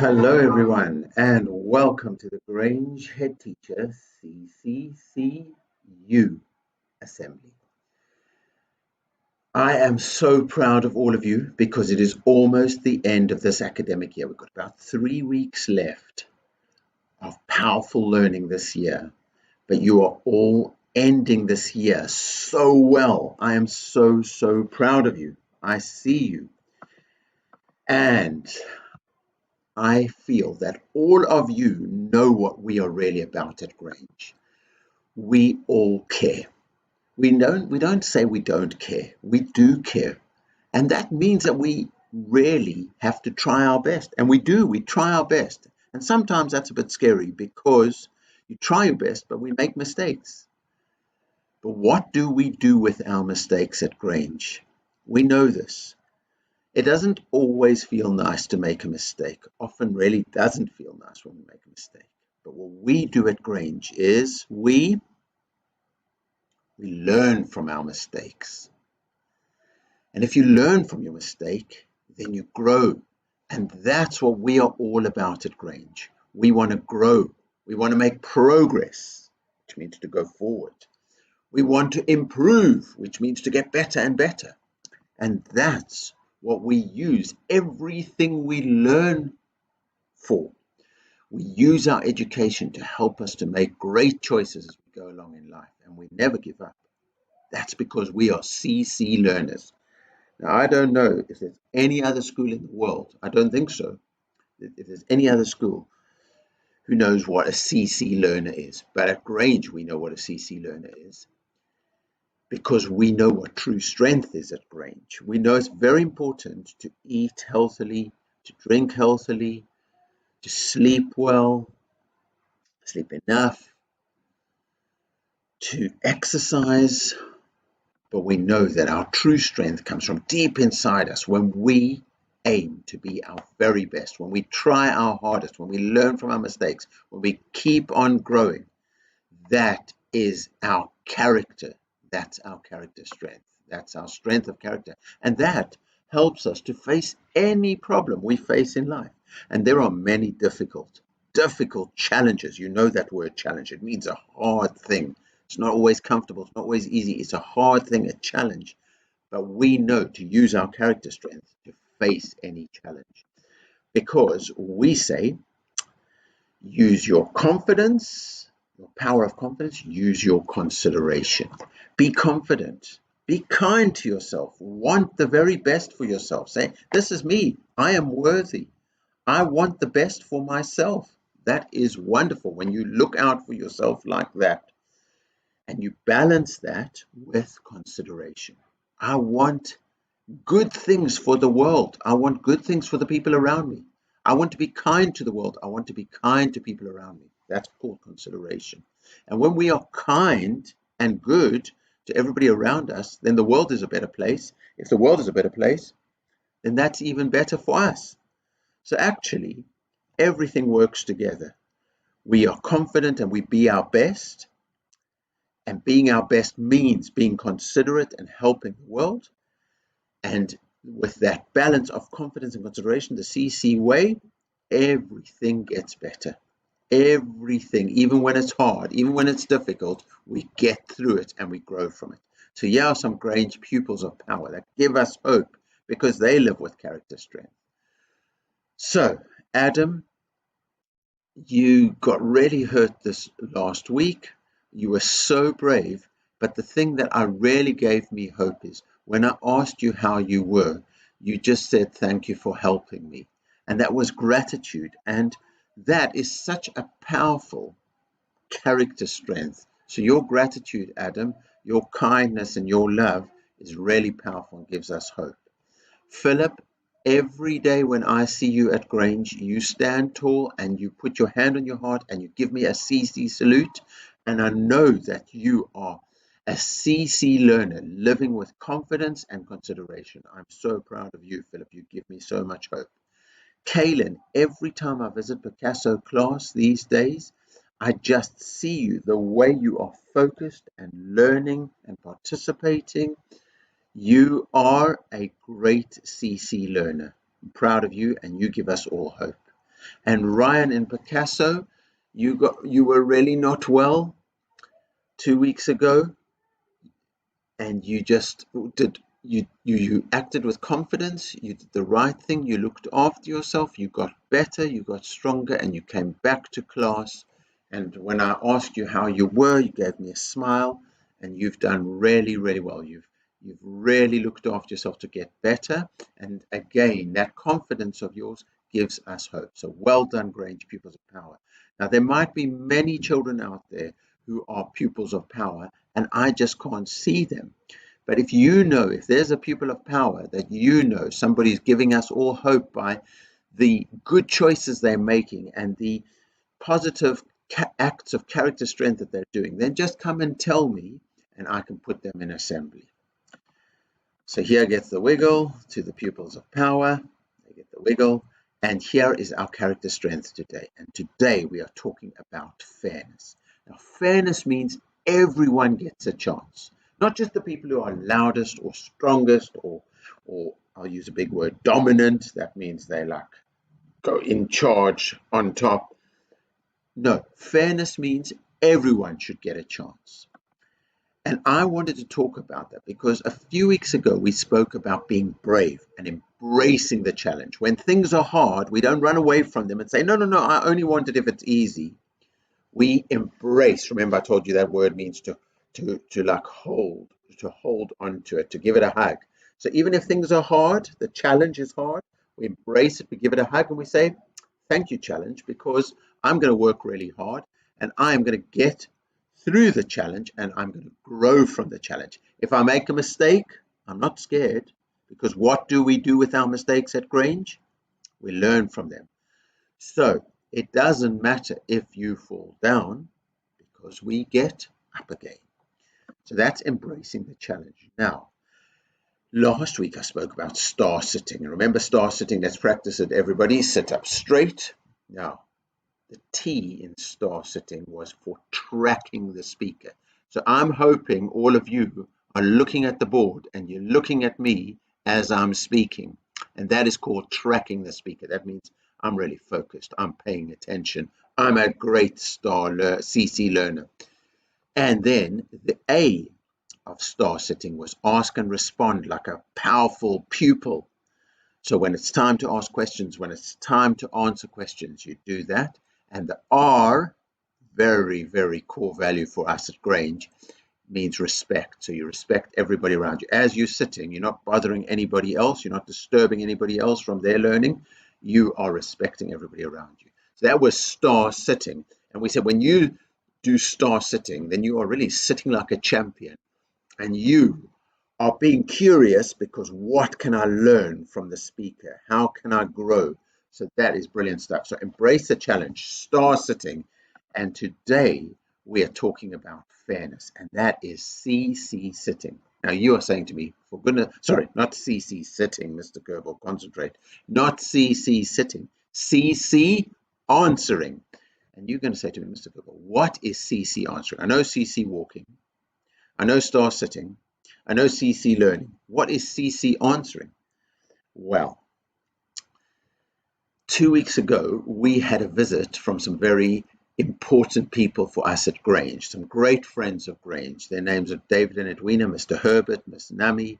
Hello, everyone, and welcome to the Grange Headteacher CCCU Assembly. I am so proud of all of you because it is almost the end of this academic year. We've got about 3 weeks left of powerful learning this year, but you are all ending this year so well. I am so proud of you. I see you. And I feel that all of you know what we are really about at Grange. We all care. We don't say we don't care. We do care. And that means that we really have to try our best. And we try our best. And sometimes that's a bit scary because you try your best, but we make mistakes. But what do we do with our mistakes at Grange? We know this. It doesn't always feel nice to make a mistake. Often really doesn't feel nice when we make a mistake. But what we do at Grange is we learn from our mistakes. And if you learn from your mistake, then you grow. And that's what we are all about at Grange. We want to grow. We want to make progress, which means to go forward. We want to improve, which means to get better and better. And that's what we use everything we learn for. We use our education to help us to make great choices as we go along in life, and we never give up. That's because we are CC learners. Now, I don't know if there's any other school in the world, I don't think so, if there's any other school who knows what a CC learner is. But at Grange, we know what a CC learner is, because we know what true strength is at Grange. We know it's very important to eat healthily, to drink healthily, to sleep well, sleep enough, to exercise. But we know that our true strength comes from deep inside us when we aim to be our very best, when we try our hardest, when we learn from our mistakes, when we keep on growing. That is our character. That's our character strength. That's our strength of character. And that helps us to face any problem we face in life. And there are many difficult challenges. You know that word challenge. It means a hard thing. It's not always comfortable. It's not always easy. It's a hard thing, a challenge. But we know to use our character strength to face any challenge. Because we say, use your confidence, your power of confidence, use your consideration. Be confident. Be kind to yourself. Want the very best for yourself. Say, this is me. I am worthy. I want the best for myself. That is wonderful when you look out for yourself like that. And you balance that with consideration. I want good things for the world. I want good things for the people around me. I want to be kind to the world. I want to be kind to people around me. That's called consideration. And when we are kind and good to everybody around us, then the world is a better place. If the world is a better place, then that's even better for us. So actually, everything works together. We are confident and we be our best. And being our best means being considerate and helping the world. And with that balance of confidence and consideration, the CC way, everything gets better. Everything, even when it's hard, even when it's difficult, we get through it and we grow from it. So here are some Grange pupils of power that give us hope because they live with character strength. So, Adam, you got really hurt this last week. You were so brave. But the thing that really gave me hope is when I asked you how you were, you just said, thank you for helping me. And that was gratitude. And that is such a powerful character strength. So your gratitude, Adam, your kindness and your love is really powerful and gives us hope. Philip, every day when I see you at Grange, you stand tall and you put your hand on your heart and you give me a CC salute. And I know that you are a CC learner living with confidence and consideration. I'm so proud of you, Philip. You give me so much hope. Kaylin, every time I visit Picasso class these days, I just see you, the way you are focused and learning and participating. You are a great CC learner. I'm proud of you and you give us all hope. And Ryan in Picasso, you were really not well 2 weeks ago, and you just did you acted with confidence, you did the right thing, you looked after yourself, you got better, you got stronger, and you came back to class. And when I asked you how you were, you gave me a smile, and you've done really, really well. You've really looked after yourself to get better. And again, that confidence of yours gives us hope. So well done, Grange Pupils of Power. Now, there might be many children out there who are pupils of power, and I just can't see them. But if you know, if there's a pupil of power that you know somebody's giving us all hope by the good choices they're making and the positive acts of character strength that they're doing, then just come and tell me, and I can put them in assembly. So here gets the wiggle to the pupils of power. They get the wiggle. And here is our character strength today. And today we are talking about fairness. Now, fairness means everyone gets a chance. Not just the people who are loudest or strongest or I'll use a big word, dominant. That means they go in charge on top. No, fairness means everyone should get a chance. And I wanted to talk about that because a few weeks ago we spoke about being brave and embracing the challenge. When things are hard, we don't run away from them and say, no, I only want it if it's easy. We embrace. Remember, I told you that word means to hold onto it, to give it a hug. So even if things are hard, the challenge is hard, we embrace it, we give it a hug, and we say, thank you, challenge, because I'm going to work really hard and I am going to get through the challenge and I'm going to grow from the challenge. If I make a mistake, I'm not scared, because what do we do with our mistakes at Grange? We learn from them. So it doesn't matter if you fall down, because we get up again. So that's embracing the challenge. Now, last week I spoke about star sitting. Remember star sitting? Let's practice it, everybody. Sit up straight. Now, the T in star sitting was for tracking the speaker. So I'm hoping all of you are looking at the board and you're looking at me as I'm speaking. And that is called tracking the speaker. That means I'm really focused. I'm paying attention. I'm a great CC learner. And then the A of star sitting was ask and respond like a powerful pupil. So when it's time to ask questions, when it's time to answer questions, you do that. And the R, very, very core value for us at Grange, means respect. So you respect everybody around you. As you're sitting, you're not bothering anybody else. You're not disturbing anybody else from their learning. You are respecting everybody around you. So that was star sitting. And we said when you do star sitting, then you are really sitting like a champion. And you are being curious because what can I learn from the speaker? How can I grow? So that is brilliant stuff. So embrace the challenge, star sitting. And today we are talking about fairness, and that is CC sitting. Now you are saying to me, for goodness, sorry, not CC sitting, Mr. Kerbel, concentrate. Not CC sitting, CC answering. And you're going to say to me, Mr. Kerbel, what is CC answering? I know CC walking. I know star sitting. I know CC learning. What is CC answering? Well, 2 weeks ago, we had a visit from some very important people for us at Grange, some great friends of Grange. Their names are David and Edwina, Mr. Herbert, Miss Nami,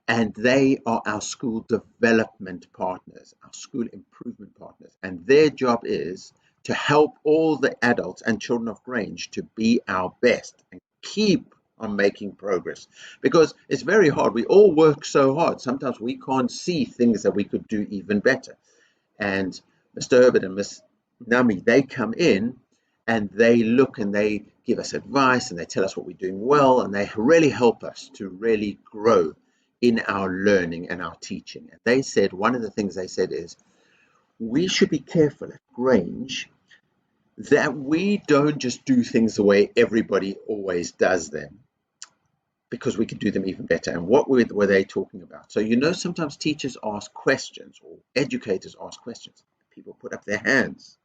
and they are our school development partners, our school improvement partners. And their job is to help all the adults and children of Grange to be our best and keep on making progress, because it's very hard. We all work so hard. Sometimes we can't see things that we could do even better. And Mr. Herbert and Miss Nami, they come in and they look and they give us advice and they tell us what we're doing well, and they really help us to really grow in our learning and our teaching. And they said, one of the things they said is, we should be careful at Grange that we don't just do things the way everybody always does them, because we could do them even better. And what were they talking about? So, sometimes teachers ask questions or educators ask questions. People put up their hands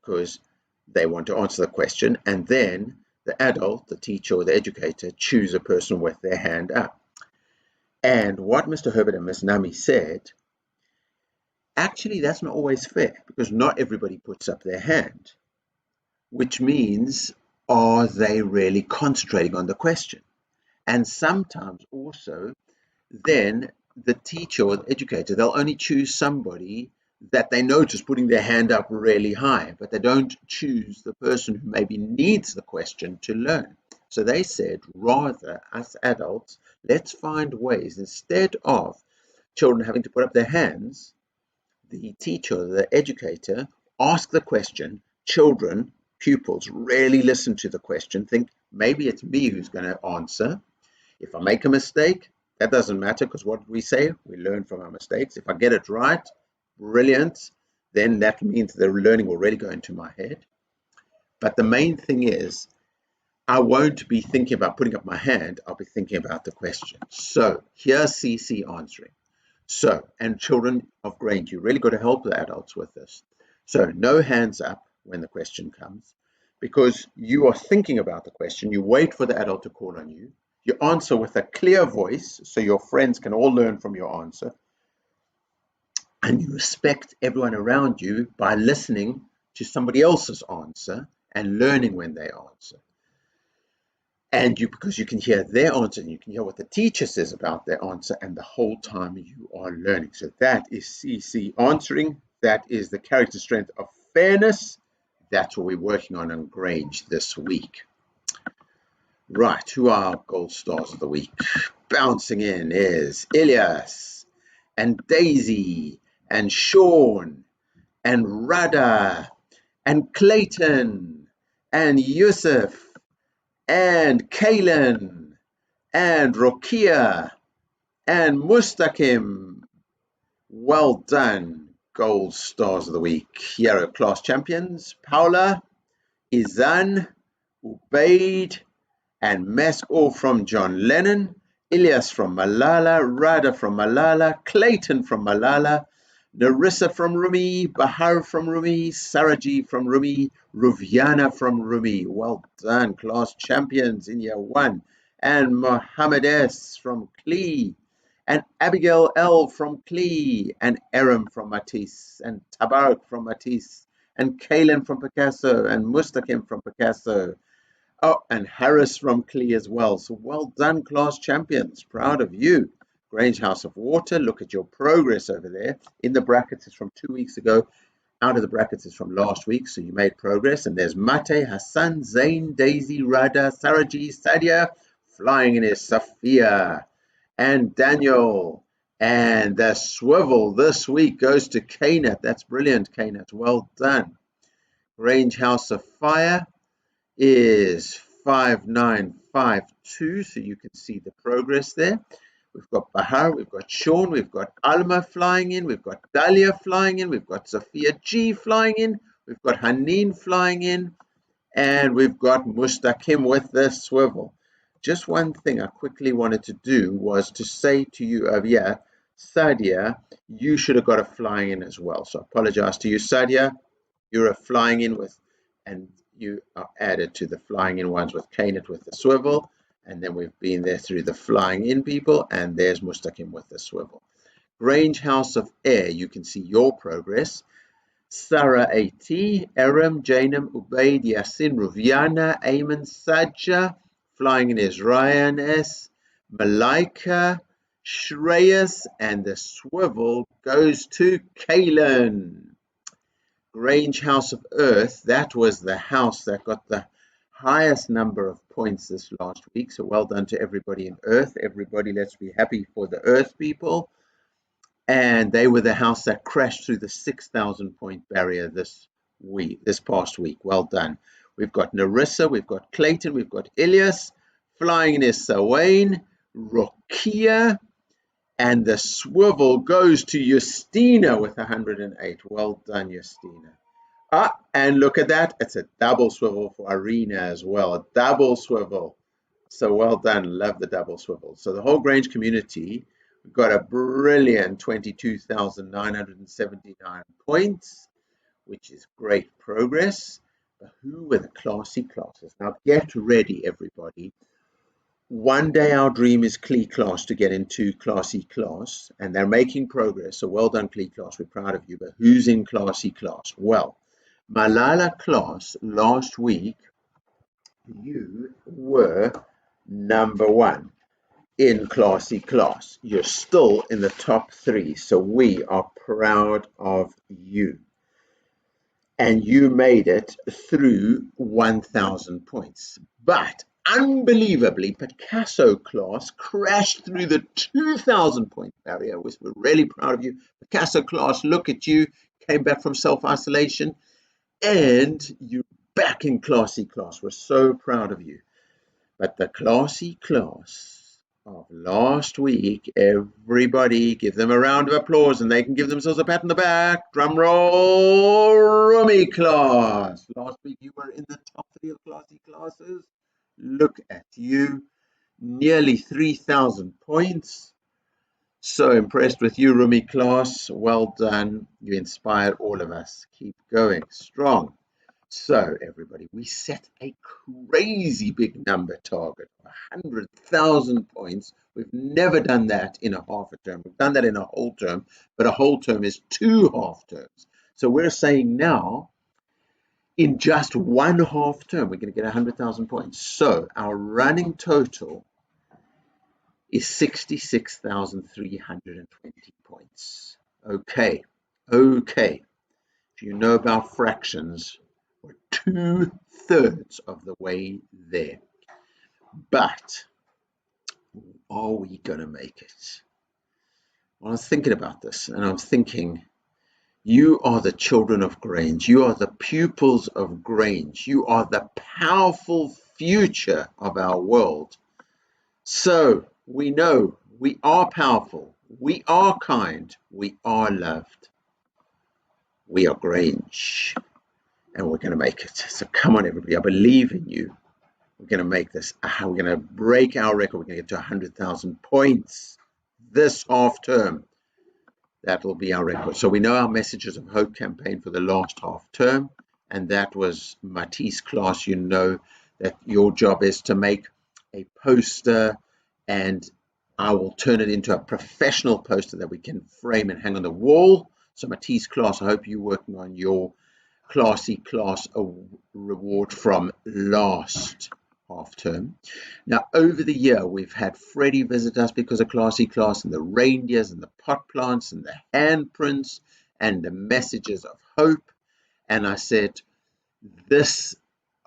because they want to answer the question. And then the adult, the teacher or the educator, choose a person with their hand up. And what Mr. Herbert and Miss Nami said Actually, that's not always fair because not everybody puts up their hand, which means, are they really concentrating on the question? And sometimes also, then the teacher or the educator, they'll only choose somebody that they notice putting their hand up really high, but they don't choose the person who maybe needs the question to learn. So they said, rather, us adults, let's find ways, instead of children having to put up their hands, the teacher, the educator, ask the question, children, pupils, really listen to the question, think, maybe it's me who's going to answer. If I make a mistake, that doesn't matter because what we say, we learn from our mistakes. If I get it right, brilliant, then that means the learning will really go into my head. But the main thing is, I won't be thinking about putting up my hand, I'll be thinking about the question. So here's CC answering. So, and children of Grange, you really got to help the adults with this. So no hands up when the question comes because you are thinking about the question. You wait for the adult to call on you. You answer with a clear voice so your friends can all learn from your answer. And you respect everyone around you by listening to somebody else's answer and learning when they answer. And because you can hear their answer and you can hear what the teacher says about their answer, and the whole time you are learning. So that is CC answering. That is the character strength of fairness. That's what we're working on Grange this week. Right, who are our gold stars of the week? Bouncing in is Elias and Daisy and Sean and Rada and Clayton and Yusuf and Kaylin and Rokia and Mustaqim. Well done, gold stars of the week. Here are class champions, Paula, Izan, Ubaid, and Mask all from John Lennon, Ilyas from Malala, Rada from Malala, Clayton from Malala, Narissa from Rumi, Bahar from Rumi, Saraji from Rumi, Ruviana from Rumi. Well done, class champions in year one. And Mohammed S from Klee, and Abigail L from Klee, and Aram from Matisse, and Tabarak from Matisse, and Kaylin from Picasso, and Mustaqim from Picasso. Oh, and Harris from Klee as well. So well done, class champions. Proud of you. Grange House of Water, look at your progress over there. In the brackets is from 2 weeks ago. Out of the brackets is from last week, so you made progress. And there's Mate, Hassan, Zain, Daisy, Rada, Saraji, Sadia. Flying in is Safia and Daniel. And the swivel this week goes to Kanat. That's brilliant, Kanat. Well done. Grange House of Fire is 5952, so you can see the progress there. We've got Bahar, we've got Sean, we've got Alma flying in, we've got Dahlia flying in, we've got Sophia G flying in, we've got Haneen flying in, and we've got Mustaqim with the swivel. Just one thing I quickly wanted to do was to say to you over here, Sadia, you should have got a flying in as well. So I apologize to you, Sadia. You're a flying in with, and you are added to the flying in ones with Kanat with the swivel, and then we've been there through the flying in people, and there's Mustaqim with the swivel. Grange House of Air, you can see your progress. Sarah A.T., Aram, Jainam, Ubaid, Yasin, Ruviana, Ayman, Sajja, flying in is Ryan S., Malaika, Shreyas, and the swivel goes to Kaylin. Grange House of Earth, that was the house that got the highest number of points this last week. So well done to everybody in Earth. Everybody, let's be happy for the Earth people. And they were the house that crashed through the 6,000 point barrier this past week. Well done. We've got Narissa, we've got Clayton, we've got Ilyas, flying in is Sawain, Rokia, and the swivel goes to Justina with 108. Well done, Justina. And look at that. It's a double swivel for Arena as well. A double swivel. So well done. Love the double swivel. So the whole Grange community got a brilliant 22,979 points, which is great progress. But who were the classy classes? Now get ready, everybody. One day our dream is CLE class to get into Class E class, and they're making progress. So well done, CLE class. We're proud of you. But who's in Class E class? Well, Malala class last week, you were number one in Class E class. You're still in the top 3. So we are proud of you. And you made it through 1,000 points. But unbelievably, Picasso class crashed through the 2,000 point barrier. We're really proud of you. Picasso class, look at you, came back from self-isolation, and you're back in Class E class. We're so proud of you. But the Class E class of last week, everybody give them a round of applause and they can give themselves a pat on the back. Drum roll, Rumi class. Last week you were in the top 3 of Class E classes. Look at you, nearly 3,000 points. So impressed with you, Rumi class. Well done. You inspired all of us. Keep going strong. So everybody, we set a crazy big number target, 100,000 points. We've never done that in a half a term. We've done that in a whole term, but a whole term is 2 half terms. So we're saying now, in just 1 half term, we're going to get 100,000 points. So our running total is 66,320 points. Okay. If you know about fractions, we're 2/3 of the way there. But are we going to make it? Well, I was thinking about this, and I'm thinking, you are the children of Grange. You are the pupils of Grange. You are the powerful future of our world. So we know we are powerful. We are kind. We are loved. We are Grange. And we're going to make it. So come on, everybody. I believe in you. We're going to make this. We're going to break our record. We're going to get to 100,000 points this half term. That will be our record. So we know our Messages of Hope campaign for the last half term. And that was Matisse class. You know that your job is to make a poster, and I will turn it into a professional poster that we can frame and hang on the wall. So Matisse class, I hope you're working on your Class E class reward from last half term. Now, over the year, we've had Freddie visit us because of Class E class, and the reindeers and the pot plants and the handprints and the Messages of Hope. And I said, this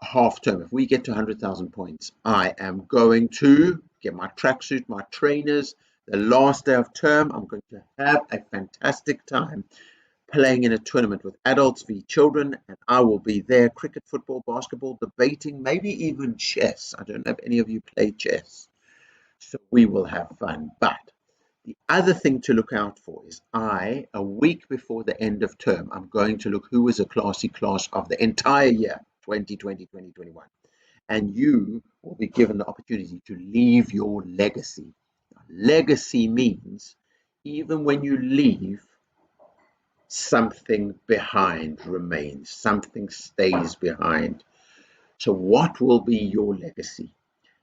half term, if we get to 100,000 points, I am going to get my tracksuit, my trainers. The last day of term, I'm going to have a fantastic time playing in a tournament with adults v children, and I will be there, cricket, football, basketball, debating, maybe even chess. I don't know if any of you play chess. So we will have fun. But the other thing to look out for is a week before the end of term, I'm going to look who is a Class E class of the entire year, 2020, 2021. And you will be given the opportunity to leave your legacy. Legacy means even when you leave, something behind remains, something stays behind. So what will be your legacy?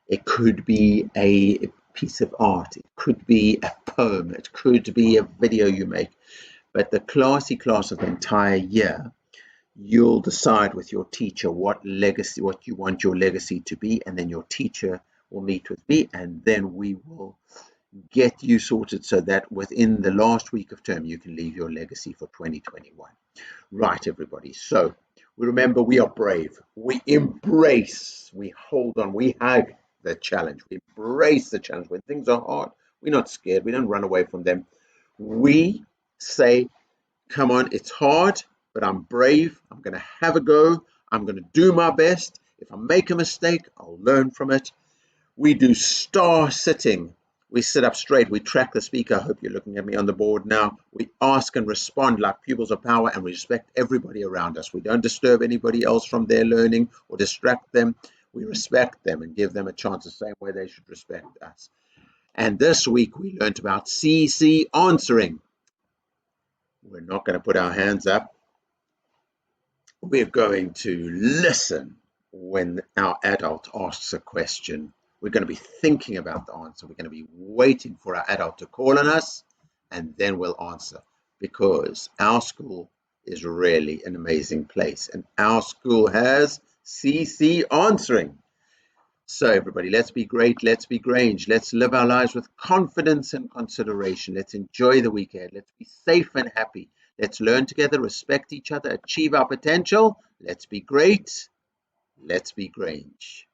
It could be a piece of art, it could be a poem, it could be a video you make, but the Class E class of the entire year, you'll decide with your teacher what you want your legacy to be, and then your teacher will meet with me, and then we will get you sorted so that within the last week of term you can leave your legacy for 2021. Right, everybody. So we remember we are brave. We embrace, we hold on, we hug the challenge. We embrace the challenge. When things are hard, we're not scared. We don't run away from them. We say, come on, it's hard, but I'm brave. I'm going to have a go. I'm going to do my best. If I make a mistake, I'll learn from it. We do star sitting. We sit up straight. We track the speaker. I hope you're looking at me on the board now. We ask and respond like pupils of power, and we respect everybody around us. We don't disturb anybody else from their learning or distract them. We respect them and give them a chance the same way they should respect us. And this week we learned about CC answering. We're not going to put our hands up. We're going to listen when our adult asks a question. We're going to be thinking about the answer. We're going to be waiting for our adult to call on us, and then we'll answer, because our school is really an amazing place, and our school has CC answering. So everybody, let's be great, let's be Grange, let's live our lives with confidence and consideration. Let's enjoy the weekend, let's be safe and happy. Let's learn together, respect each other, achieve our potential. Let's be great, let's be Grange.